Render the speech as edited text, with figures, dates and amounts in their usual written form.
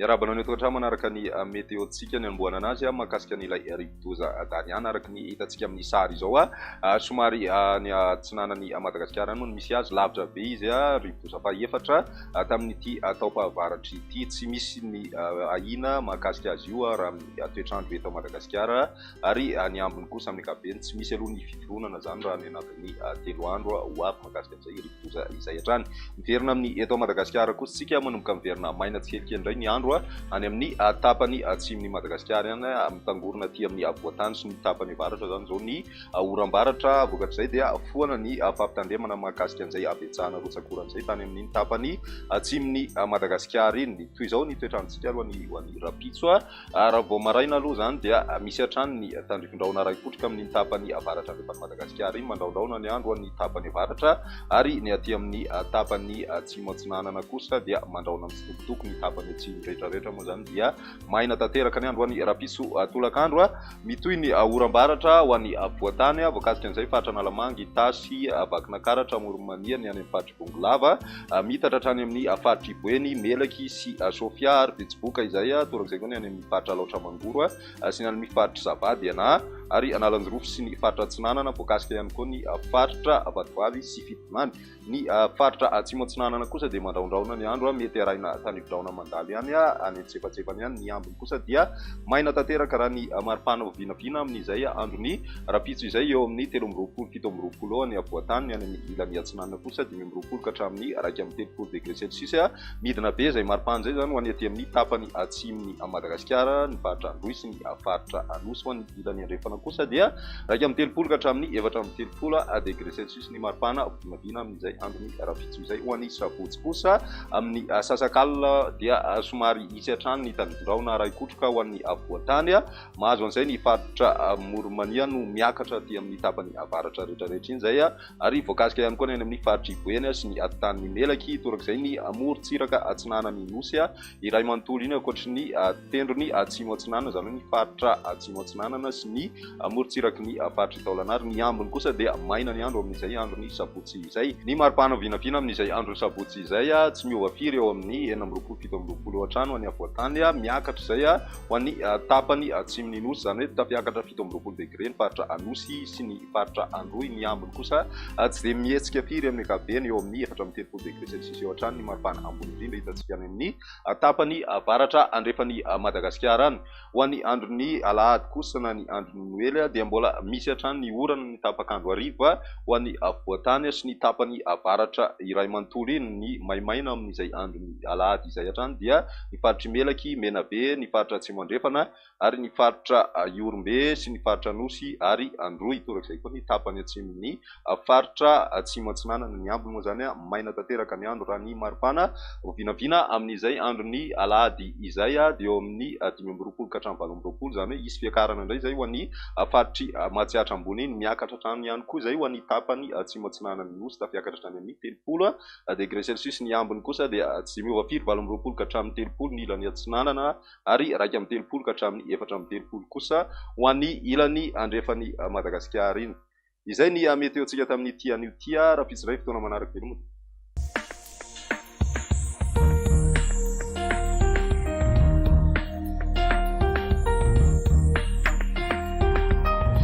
Iarabanao ny toetrandro manaraka ny météo-tsika ny amboana anazy mahakasika an'ilay rivodoza daniana araka ny hitantsika amin'ny sary izao somary ny atsinanany Madagasikara no misy azy lavitra be izy rivodoza faefatra tamin'ity taopahavaratra ity tsy misy ny ahina mahakasika azy io raha amin'ny toetrandro eto Madagasikara ary ny ambiny kosa amin'ny ankapobeny tsy misy aloha ny fitoronana zany raha ny anatin'ny 3 andro ho avy mahakasika an'izay rivodoza izay hatrany miverina amin'ny eto Madagasikara kosa tsika manomboka miverina maina tsikelikely indray ny andro any amin'ny tapany atsimon'ny Madagasikara any mitangorona aty amin'ny avoatany sy ny tapany avaratra zany zao ny oram-baratra vokatr'izay dia foana ny fampitandremana mahakasika an'izay abetsahana rotsakoran'izay tany amin'ny tapany atsimon'ny Madagasikara iny toy izao ny toetrandrontsika aloha ho an'ny rapitso raha vao maraina aloha zany dia misy hatrany ny tandrifon-drahona ray kotrika amin'ny tapany avaratra rehefa Madagasikara iny mandraondraona ny andro ny tapany avaratra ary ny aty amin'ny tapany atsimo atsinanana kosa dia mandraona mitsitokotoko ny tapany atsimo rehetrarehetra moa zany dia maina tanteraka ny andro ho an'ny rapitso tolakandro mitoy ny oram-baratra ho an'ny voatany voakasika an'izay faritra Nalamangy Tasy Vakinankaratra Moromania ny any amin'ny faritra Bongolava mitatra hatrany amin'ny faritra Iboeny Melaky sy Sofia ary Betsiboka izay torak'izay koa ny any amin'ny faritra Laotra Mangoro sy ny any amin'ny faritra Zavady ary Analanjorofo sy ny faritra Atsinanana voakasika ihany koa ny faritra Vatovavy sy Fitonany ny faritra atsimo atsinanana kosa dia mandraondraona ny andro mety arahina tanivodraona mandalo ihany any antsefatsefany ihany ny ambiny kosa dia maina tanteraka raha ny maripana vinavina amin'izay androny rapitso izay eo amin'ny 13-17 ny avoatany ny any amin'ny ilany atsinanana kosa 5 ka hatramin'ny 1 degré celsius midina be izay maripana zay zany ho any aty amin'ny tapany atsimony Madagasikara ny faritra Androy sy ny faritra Anosy ho any ilany andrefana kosa dia 1 ka hatramin'ny 4 degré celsius ny maripana vinavina amin'izay androny rapitso izay ho an'ny sabotsy kosa amin'ny sasakalina dia somary isy hatrany ny tandrifon-drahona ray kotroka ho an'ny avoatany mahazo an'izay ny faritra Moromania no miakatra aty amin'ny tapany avaratra rehetrarehetra iny zay ary voakasika ihany koa ny amin'ny faritra Iboeny sy ny atotan'ny Melaky torak'izay ny morontsiraka atsinanany Nosy iray manontolo iny ankoatry ny tendrony atsimo atsinanana zany hoe ny faritra atsimo atsinanana sy ny morontsiraky ny faritra Taolagnary ny ambiny kosa dia maina ny andro amin'izay androny sabotsy izay ny maripana vinavina amin'izay androny sabotsy izay tsy miova firy eo amin'ny 16-17 hatrany ho an'ny avoatany miakatra izay ho an'ny tapany atsimony Nosy zany hoe tafiakatra 17 degré ny faritra Anosy sy ny faritra Androy ny ambiny kosa tsy dia mihetsika firy amin'ny ankapobeny eo amin'ny 13 degré celsius eo hatrany ny maripana ambony indrindra hitantsika any amin'ny tapany avaratra andrefan'ny Madagasikara any ho an'ny androny alahady kosa na ny androny noely dia mbola misy hatrany ny orana ny tapakandro arivo ho an'ny avoatany sy ny tapany avaratra iray manontolo iny ny maimaina amin'izay androny alahady izay hatrany dia ny faritra Melaky Menabe ny faritra Atsimo andrefana ary ny faritra Iorombe sy ny faritra Anosy ary Androy torak'izay koa ny tapany atsimon'ny faritra atsimo atsinanana ny ambiny moa zany maina tanteraka ny andro raha ny maripana vinavina amin'izay androny alahady izay dia eo amin'ny 15 ka hatramin'ny 20 zany hoe isy fiakarana indray zay ho an'ny faritry Mahatsiatra ambony iny miakatra hatrany ihany koa izay ho an'ny tapany atsimo atsinanana ny Nosy tafiakatra hatrany amin'ny 30 degré celsius ny ambiny kosa dia tsy miova firy 20 ka hatramin'ny 30 ny ilany atsinanana ary 30 ka hatramin'ny 4 kosa ho an'ny ilany andrefan'ny Madagasikara iny izay ny météo-tsika tamin'ny ity anio ity raha pitso iray fotoana manaraka veloma